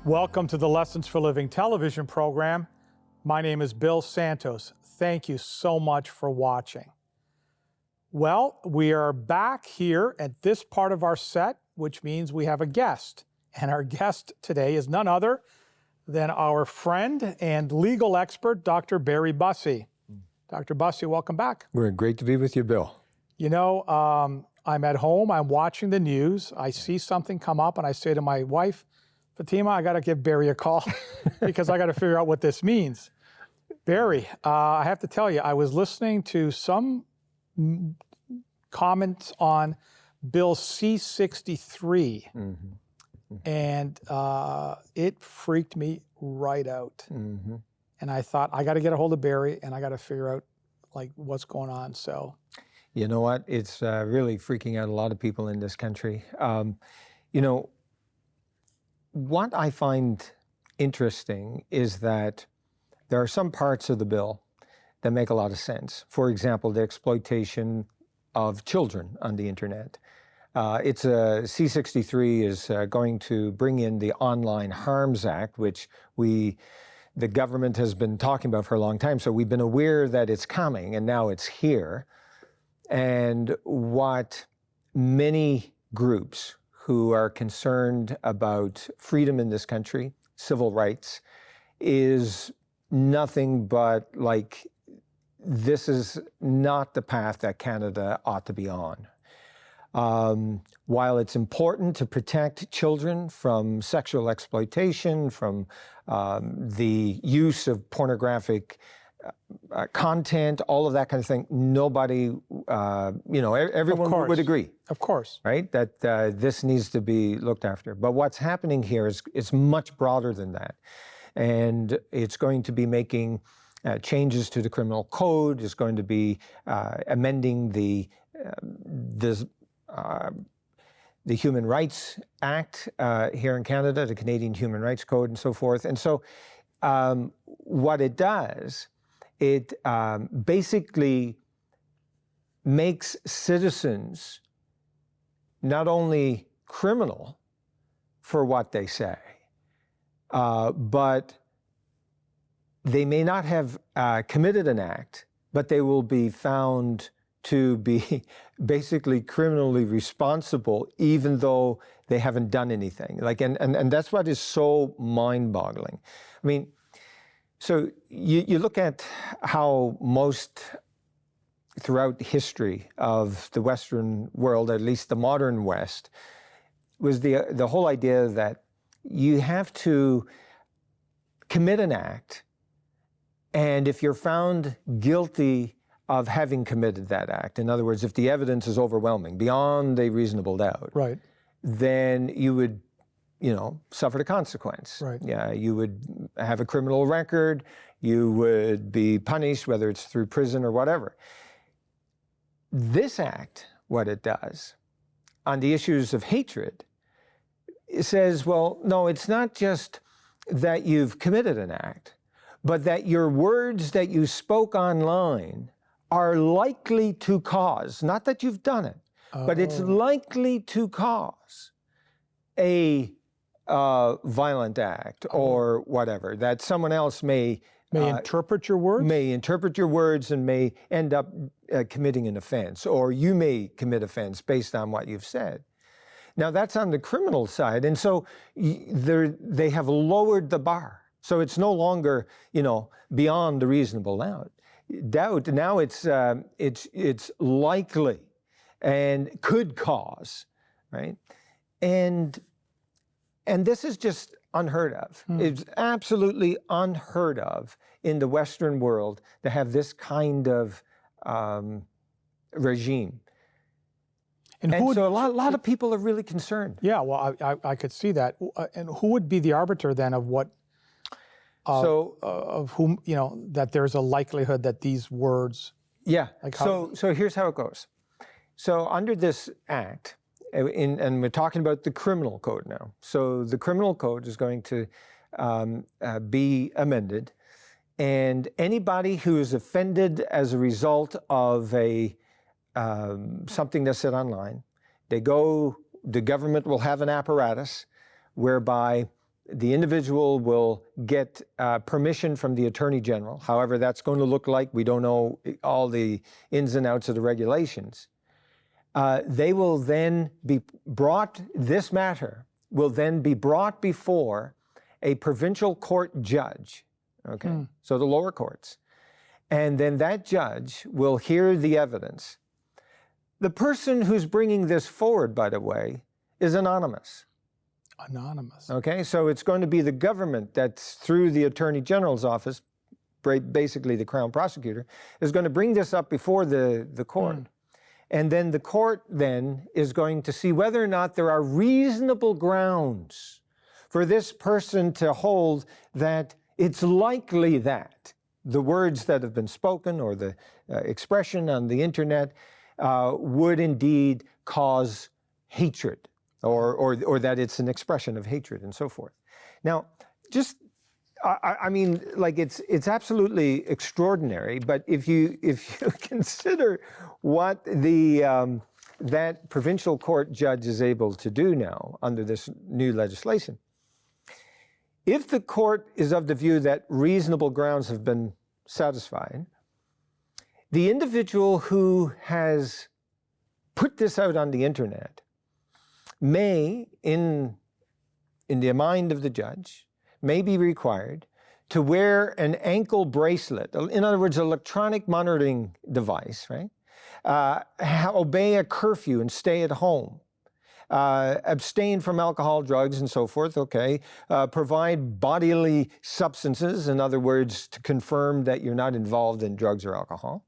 Welcome to the Lessons for Living television program. My name is Bill Santos. Thank you so much for watching. Well, we are back here at this part of our set, which means we have a guest. And our guest today is none other than our friend and legal expert, Dr. Barry Bussey. Dr. Bussey, welcome back. We're great to be with you, Bill. You know, I'm at home, I'm watching the news, I see something come up, and I say to my wife, Fatima, I got to give Barry a call because I got to figure out what this means. Barry, I have to tell you, I was listening to some comments on Bill C-63, and it freaked me right out. And I thought, I got to get a hold of Barry, and I got to figure out like what's going on. So, you know what? It's really freaking out a lot of people in this country. You know, what I find interesting is that there are some parts of the bill that make a lot of sense. For example, the exploitation of children on the internet. It's a C-63 is going to bring in the Online Harms Act, which the government has been talking about for a long time. So we've been aware that it's coming, and now it's here. And what many groups who are concerned about freedom in this country, civil rights, is nothing but like, this is not the path that Canada ought to be on. While it's important to protect children from sexual exploitation, from the use of pornographic content, all of that kind of thing, nobody, you know, everyone would agree. Of course. Right? That this needs to be looked after. But what's happening here is much broader than that. And it's going to be making changes to the criminal code. It's going to be amending the Human Rights Act here in Canada, the Canadian Human Rights Code and so forth. And so what it does, it basically makes citizens not only criminal for what they say, but they may not have committed an act, but they will be found to be basically criminally responsible, even though they haven't done anything. Like, and that's what is so mind-boggling. I mean, so you look at how most throughout history of the Western world, at least the modern West, was the whole idea that you have to commit an act, and if you're found guilty of having committed that act, in other words, if the evidence is overwhelming, beyond a reasonable doubt, right, then you would, you know, suffer the consequence. Right. Yeah, you would have a criminal record, you would be punished, whether it's through prison or whatever. This act, what it does on the issues of hatred, it says, well, no, it's not just that you've committed an act, but that your words that you spoke online are likely to cause, not that you've done it, but it's likely to cause a violent act or whatever, that someone else may interpret your words? May interpret your words and may end up committing an offense, or you may commit offense based on what you've said. Now that's on the criminal side, and so they have lowered the bar. So it's no longer, you know, beyond the reasonable doubt. Now it's likely and could cause, right? And this is just unheard of. It's absolutely unheard of in the Western world to have this kind of regime. And And who would, so a lot of people are really concerned. yeah, well, I could see that. And who would be the arbiter then of what, So of whom, that there's a likelihood that these words, yeah, like how, so here's how it goes. So under this act, and we're talking about the criminal code now. So the criminal code is going to be amended, and anybody who is offended as a result of a something that's said online, the government will have an apparatus whereby the individual will get permission from the Attorney General. However that's going to look like, we don't know all the ins and outs of the regulations. They will then be brought, this matter will then be brought before a provincial court judge, okay? So the lower courts. And then that judge will hear the evidence. The person who's bringing this forward, by the way, is anonymous. anonymous. Okay, so it's going to be the government that's through the Attorney General's office, basically the Crown Prosecutor, is going to bring this up before the court. And then the court then is going to see whether or not there are reasonable grounds for this person to hold that it's likely that the words that have been spoken or the expression on the internet would indeed cause hatred, or that it's an expression of hatred and so forth. Now, just I mean, like it's absolutely extraordinary. But if you consider what that provincial court judge is able to do now under this new legislation, if the court is of the view that reasonable grounds have been satisfied, the individual who has put this out on the internet may, in the mind of the judge, may be required to wear an ankle bracelet, in other words, electronic monitoring device, right? Obey a curfew and stay at home. Abstain from alcohol, drugs, and so forth, okay? Provide bodily substances, in other words, to confirm that you're not involved in drugs or alcohol.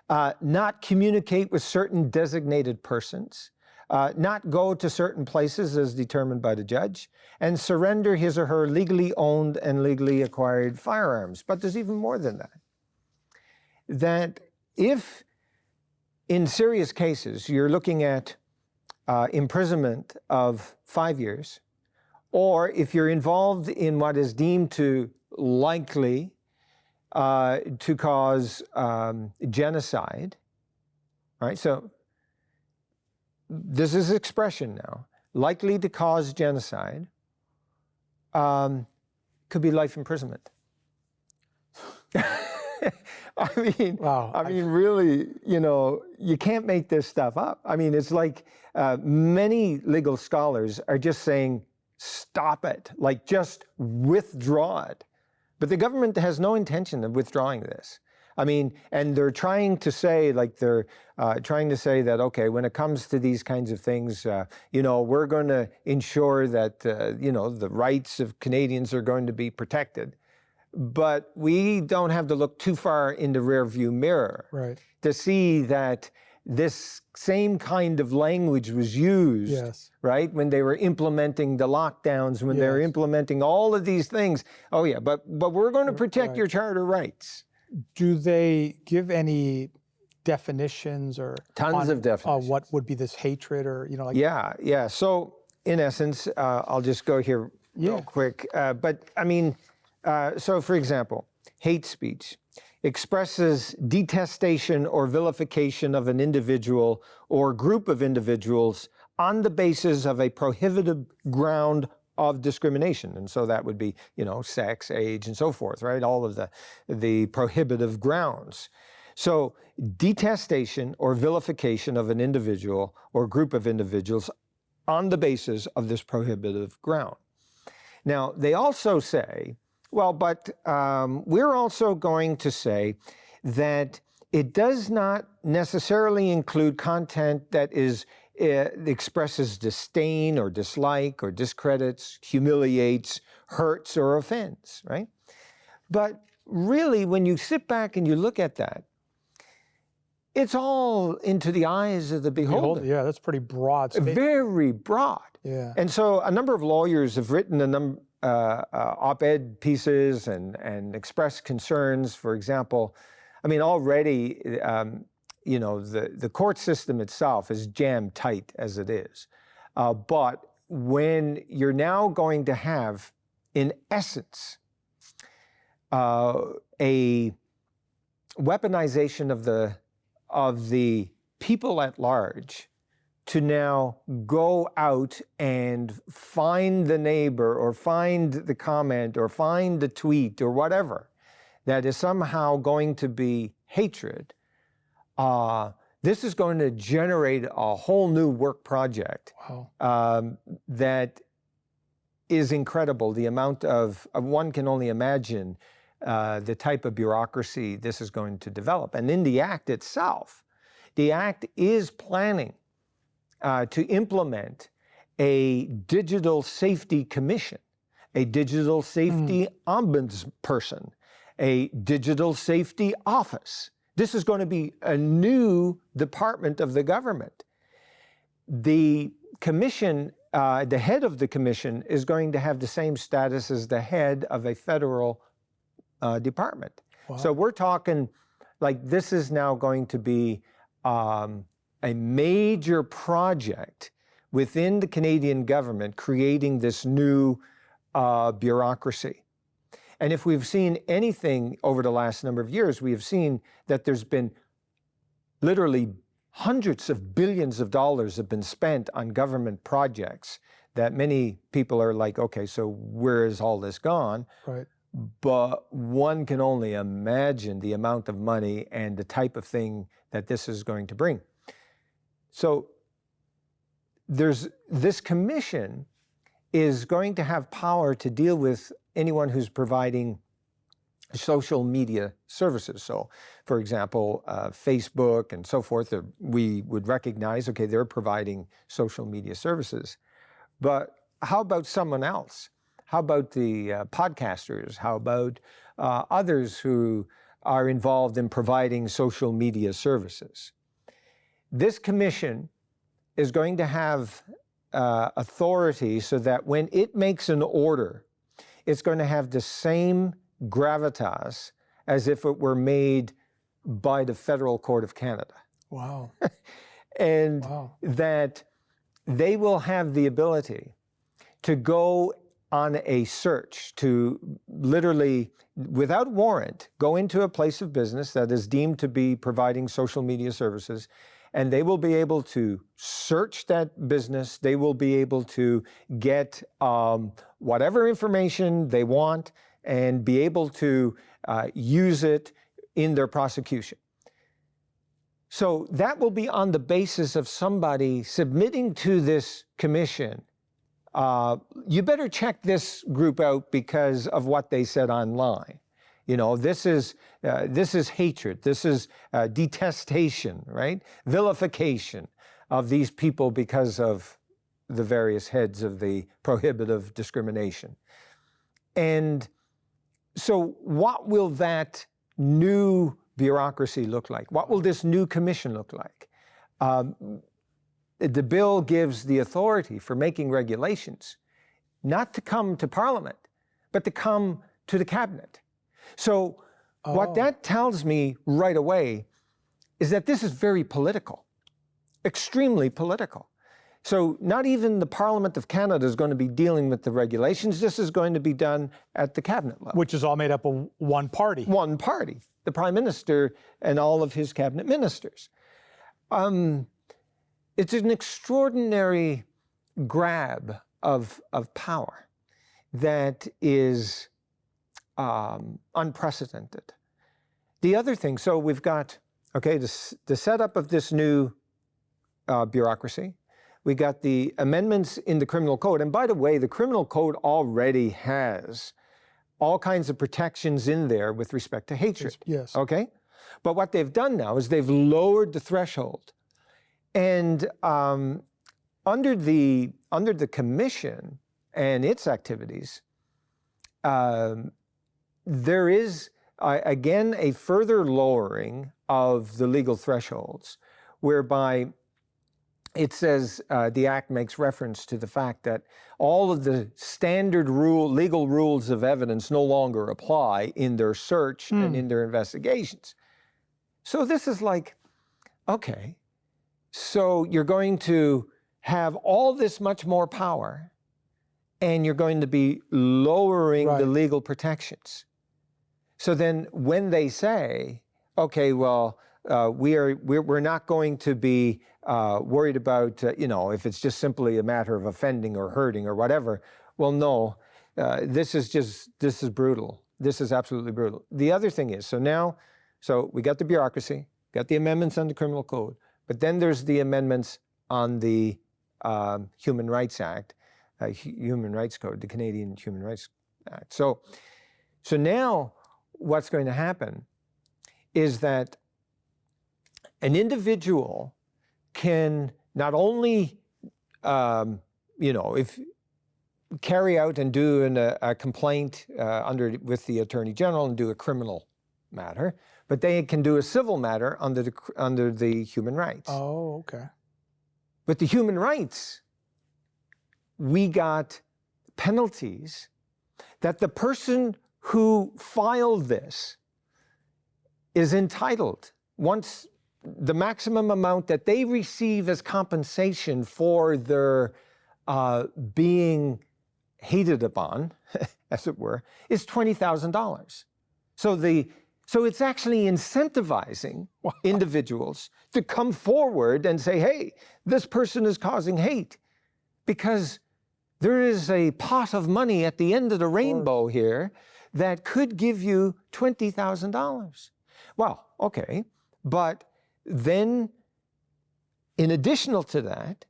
Not communicate with certain designated persons. Not go to certain places as determined by the judge, and surrender his or her legally owned and legally acquired firearms. But there's even more than that. That if in serious cases you're looking at imprisonment of 5 years, or if you're involved in what is deemed to likely to cause genocide, right? So this is expression now, likely to cause genocide, could be life imprisonment. I mean, Wow. I mean, really, you can't make this stuff up. I mean, it's like many legal scholars are just saying, stop it, like just withdraw it. But the government has no intention of withdrawing this. I mean, and they're trying to say, that, okay, when it comes to these kinds of things, we're going to ensure that, the rights of Canadians are going to be protected. But we don't have to look too far in the rearview mirror to see that this same kind of language was used, right, when they were implementing the lockdowns, when they were implementing all of these things. Oh, yeah, but we're going to protect your charter rights. Do they give any definitions or tons of definitions? What would be this hatred or Yeah. So in essence, I'll just go here real quick. But I mean, so for example, hate speech expresses detestation or vilification of an individual or group of individuals on the basis of a prohibited ground of discrimination. And so that would be, sex, age, and so forth, right? All of the prohibitive grounds. So detestation or vilification of an individual or group of individuals on the basis of this prohibitive ground. Now, they also say, well, but we're also going to say that it does not necessarily include content that expresses disdain or dislike or discredits, humiliates, hurts, or offends, right? But really, when you sit back and you look at that, it's all into the eyes of the beholder. Yeah, that's pretty broad statement. Very broad. Yeah. And so a number of lawyers have written op-ed pieces and expressed concerns. For example, I mean, already, you know, the court system itself is jammed tight as it is. But when you're now going to have, in essence, a weaponization of the people at large to now go out and find the neighbor or find the comment or find the tweet or whatever that is somehow going to be hatred, this is going to generate a whole new work project. Wow. That is incredible. The amount of one can only imagine the type of bureaucracy this is going to develop. And in the Act itself, the Act is planning to implement a digital safety commission, a digital safety ombudsperson, a digital safety office. This is going to be a new department of the government. The commission, the head of the commission is going to have the same status as the head of a federal department. Wow. So we're talking like this is now going to be a major project within the Canadian government creating this new bureaucracy. And if we've seen anything over the last number of years, we have seen that there's been literally hundreds of billions of dollars have been spent on government projects that many people are like, okay, so where is all this gone? Right. But one can only imagine the amount of money and the type of thing that this is going to bring. So there's this commission is going to have power to deal with anyone who's providing social media services. So, for example, Facebook and so forth, we would recognize, okay, they're providing social media services. But how about someone else? How about the podcasters? How about others who are involved in providing social media services? This commission is going to have authority so that when it makes an order, it's going to have the same gravitas as if it were made by the Federal Court of Canada. Wow. And Wow. that they will have the ability to go on a search, to literally, without warrant, go into a place of business that is deemed to be providing social media services, and they will be able to search that business. They will be able to get whatever information they want and be able to use it in their prosecution. So that will be on the basis of somebody submitting to this commission, you better check this group out because of what they said online. You know, this is hatred, this is detestation, right? Vilification of these people because of the various heads of the prohibitive discrimination. And so what will that new bureaucracy look like? What will this new commission look like? The bill gives the authority for making regulations not to come to Parliament, but to come to the Cabinet. So what that tells me right away is that this is very political, extremely political. So not even the Parliament of Canada is going to be dealing with the regulations. This is going to be done at the Cabinet level. Which is all made up of one party. One party, the Prime Minister and all of his cabinet ministers. It's an extraordinary grab of power that is unprecedented. The other thing, so we've got, okay, the setup of this new bureaucracy. We got the amendments in the criminal code. And by the way, the criminal code already has all kinds of protections in there with respect to hatred. Yes. Okay? But what they've done now is they've lowered the threshold. And under the commission and its activities, there is again, a further lowering of the legal thresholds, whereby it says the Act makes reference to the fact that all of the standard legal rules of evidence no longer apply in their search and in their investigations. So this is like, okay, so you're going to have all this much more power, and you're going to be lowering the legal protections. So then when they say, okay, well, we're not going to be worried about, if it's just simply a matter of offending or hurting or whatever. Well, no, this is brutal. This is absolutely brutal. The other thing is, so we got the bureaucracy, got the amendments on the criminal code, but then there's the amendments on the Human Rights Act, Human Rights Code, the Canadian Human Rights Act. So now what's going to happen is that an individual can not only, if carry out and do a complaint with the Attorney General and do a criminal matter, but they can do a civil matter under the human rights. Oh, okay. With the human rights, we got penalties that the person who filed this is entitled, once the maximum amount that they receive as compensation for their being hated upon, as it were, is $20,000. So it's actually incentivizing individuals to come forward and say, hey, this person is causing hate, because there is a pot of money at the end of the rainbow here that could give you $20,000. Well, okay, but then in additional to that,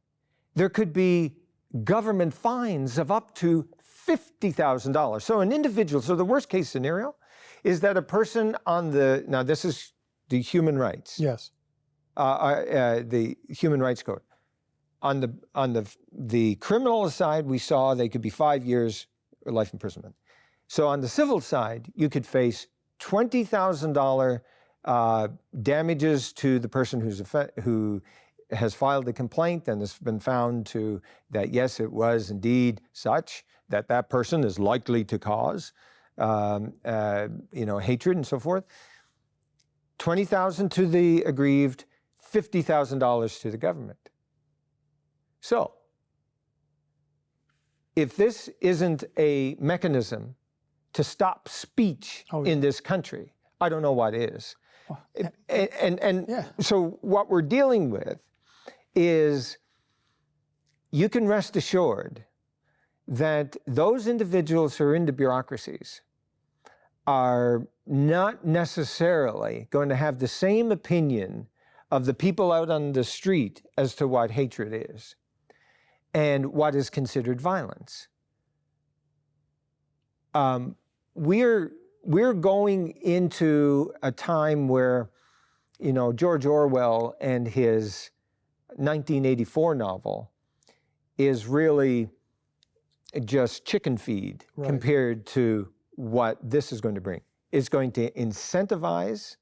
there could be government fines of up to $50,000. So an individual, so the worst case scenario is that a person now this is the human rights. Yes. The Human Rights Code. On the criminal side, we saw they could be 5 years or life imprisonment. So on the civil side, you could face $20,000 damages to the person who has filed a complaint and has been found that yes, it was indeed such that that person is likely to cause hatred and so forth. $20,000 to the aggrieved, $50,000 to the government. So, if this isn't a mechanism to stop speech in this country, I don't know what is. So what we're dealing with is, you can rest assured that those individuals who are in the bureaucracies are not necessarily going to have the same opinion of the people out on the street as to what hatred is and what is considered violence. We're going into a time where, George Orwell and his 1984 novel is really just chicken feed compared to what this is going to bring. It's going to incentivize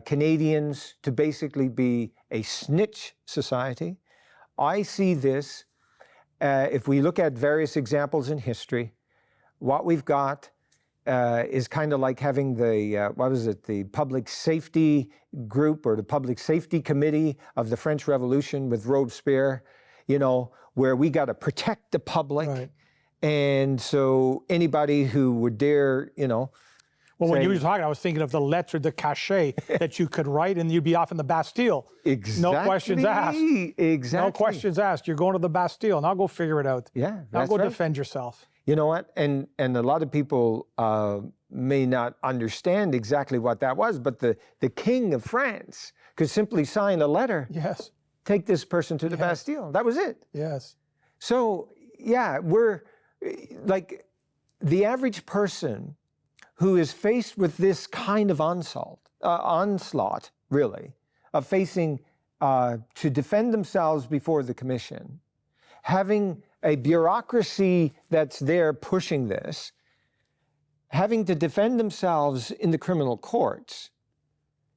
Canadians to basically be a snitch society. I see this, if we look at various examples in history, what we've got is kind of like having the public safety group or the public safety committee of the French Revolution with Robespierre, where we got to protect the public. Right. And so anybody who would dare, Well, when you were talking, I was thinking of the lettre de cachet that you could write and you'd be off in the Bastille. Exactly. No questions asked. Exactly. No questions asked. You're going to the Bastille. Now go figure it out. Yeah, now go defend yourself. You know what? And a lot of people may not understand exactly what that was, but the King of France could simply sign a letter. Yes. Take this person to the Bastille. That was it. Yes. So, yeah, we're like the average person who is faced with this kind of onslaught, really, of facing to defend themselves before the commission, having a bureaucracy that's there pushing this, having to defend themselves in the criminal courts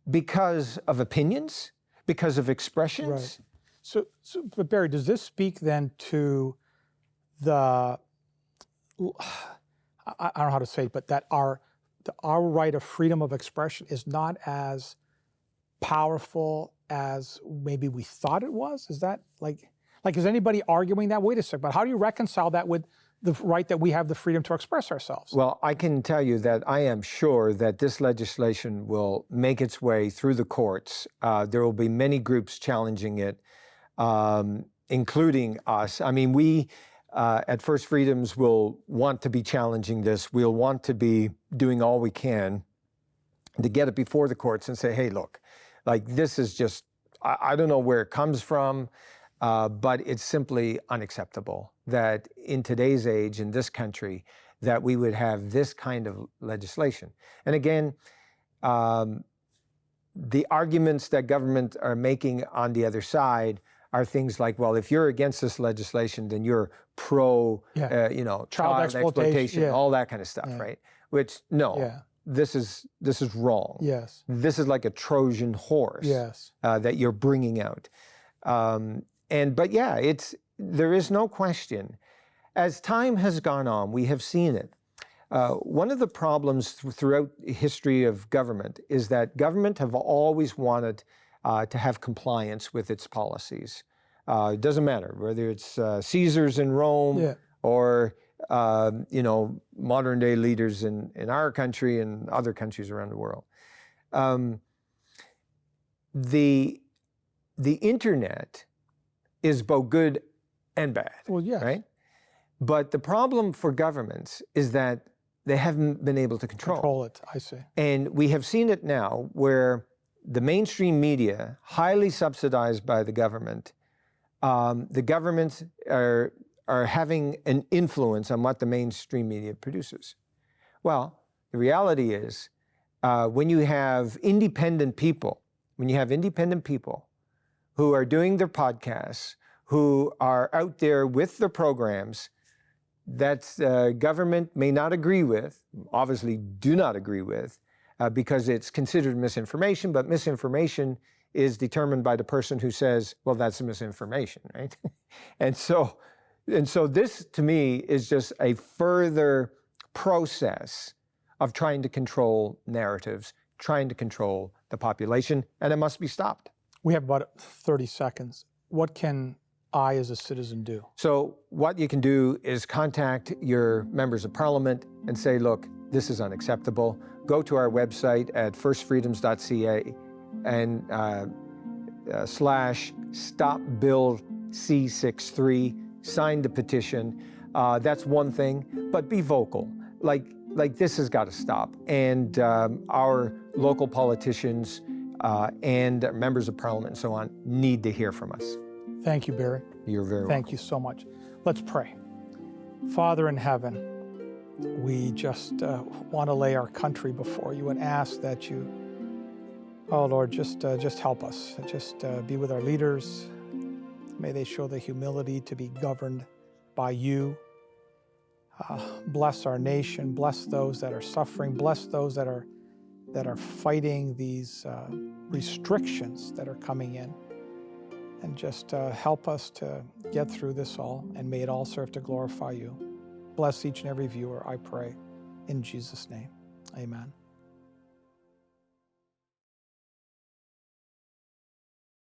because of opinions, because of expressions. Right. But Barry, does this speak then to I don't know how to say it, but that our right of freedom of expression is not as powerful as maybe we thought it was? Is that like is anybody arguing that? Wait a second, but how do you reconcile that with the right that we have the freedom to express ourselves? Well, I can tell you that I am sure that this legislation will make its way through the courts. There will be many groups challenging it, including us. I mean, we at First Freedoms will want to be challenging this. We'll want to be doing all we can to get it before the courts and say, hey, look, like this is just, I don't know where it comes from, but it's simply unacceptable that in today's age, in this country, that we would have this kind of legislation. And again, the arguments that government are making on the other side are things like, well, if you're against this legislation, then you're pro, child exploitation, all that kind of stuff, right? Which, no, this is wrong. Yes. This is like a Trojan horse that you're bringing out. But yeah, there is no question. As time has gone on, we have seen it. One of the problems throughout the history of government is that government have always wanted to have compliance with its policies. It doesn't matter whether it's Caesars in Rome or modern day leaders in our country and other countries around the world. The internet is both good and bad. Well, yes. Right? But the problem for governments is that they haven't been able to control it. I see. And we have seen it now where the mainstream media, highly subsidized by the governments are having an influence on what the mainstream media produces. Well, the reality is when you have independent people who are doing their podcasts, who are out there with their programs that government may not agree with, obviously do not agree with, because it's considered misinformation, but misinformation is determined by the person who says, well, that's misinformation, right? And so this, to me, is just a further process of trying to control narratives, trying to control the population, and it must be stopped. We have about 30 seconds. What can I, as a citizen, do? So what you can do is contact your members of parliament and say, look, this is unacceptable. Go to our website at firstfreedoms.ca and /StopBillC63, sign the petition. That's one thing, but be vocal. Like this has got to stop. And our local politicians and members of parliament and so on need to hear from us. Thank you, Barry. You're very welcome. Thank you so much. Let's pray. Father in heaven, we just want to lay our country before you and ask that you, oh Lord, just help us. Just be with our leaders. May they show the humility to be governed by you. Bless our nation. Bless those that are suffering. Bless those that are fighting these restrictions that are coming in. And just help us to get through this all, and may it all serve to glorify you. Bless each and every viewer, I pray, in Jesus' name. Amen.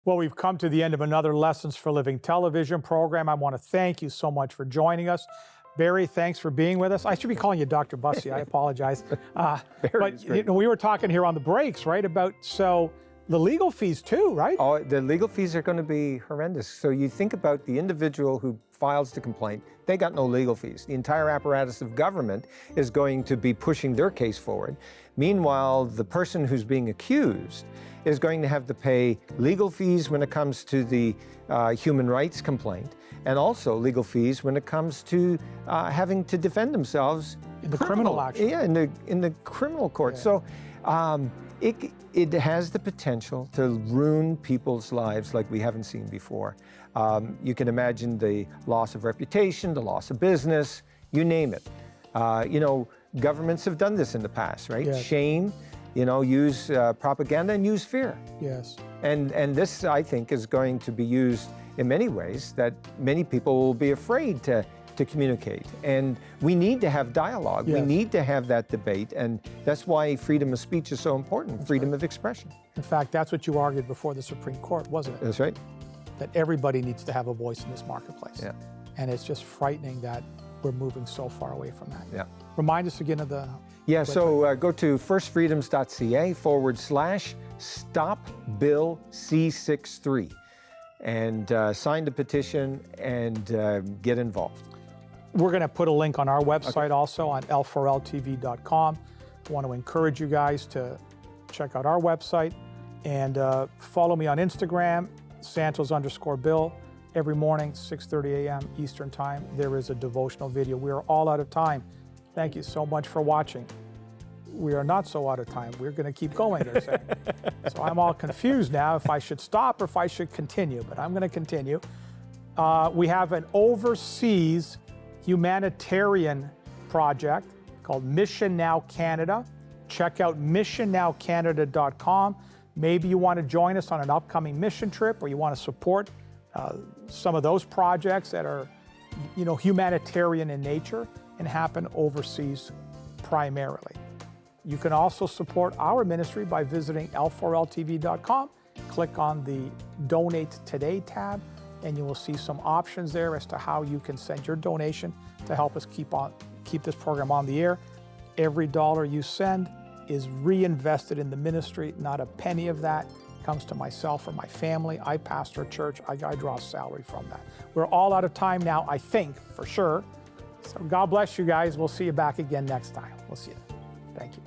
Well, we've come to the end of another Lessons for Living television program. I want to thank you so much for joining us. Barry, thanks for being with us. I should be calling you Dr. Bussey. I apologize. But we were talking here on the breaks, right, about the legal fees too, right? Oh, the legal fees are going to be horrendous. So you think about the individual who files the complaint, they got no legal fees. The entire apparatus of government is going to be pushing their case forward. Meanwhile, the person who's being accused is going to have to pay legal fees when it comes to the human rights complaint, and also legal fees when it comes to having to defend themselves in the criminal action. Yeah, in the criminal court. Yeah. So it has the potential to ruin people's lives like we haven't seen before. You can imagine the loss of reputation, the loss of business, you name it. You know, governments have done this in the past, right? Yes. Shame, you know, use propaganda and use fear. Yes. And this, I think, is going to be used in many ways that many people will be afraid to communicate. And we need to have dialogue. Yes. We need to have that debate. And that's why freedom of speech is so important, freedom of expression. In fact, that's what you argued before the Supreme Court, wasn't it? That's right. That everybody needs to have a voice in this marketplace. Yeah. And it's just frightening that we're moving so far away from that. Yeah. Remind us again of the... Yeah, so go to firstfreedoms.ca/stop bill C63 and sign the petition and get involved. We're going to put a link on our website also on l4ltv.com. I want to encourage you guys to check out our website and follow me on Instagram, Santos_Bill. Every morning, 6:30 a.m. Eastern Time, there is a devotional video. We are all out of time. Thank you so much for watching. We are not so out of time. We're going to keep going, they're saying. So I'm all confused now if I should stop or if I should continue, but I'm going to continue. We have an overseas humanitarian project called Mission Now Canada. Check out missionnowcanada.com. Maybe you want to join us on an upcoming mission trip, or you want to support some of those projects that are, you know, humanitarian in nature and happen overseas primarily. You can also support our ministry by visiting l4ltv.com. Click on the Donate Today tab, and you will see some options there as to how you can send your donation to help us keep this program on the air. Every dollar you send is reinvested in the ministry. Not a penny of that comes to myself or my family. I pastor a church. I draw salary from that. We're all out of time now, I think, for sure. So God bless you guys. We'll see you back again next time. We'll see you. Thank you.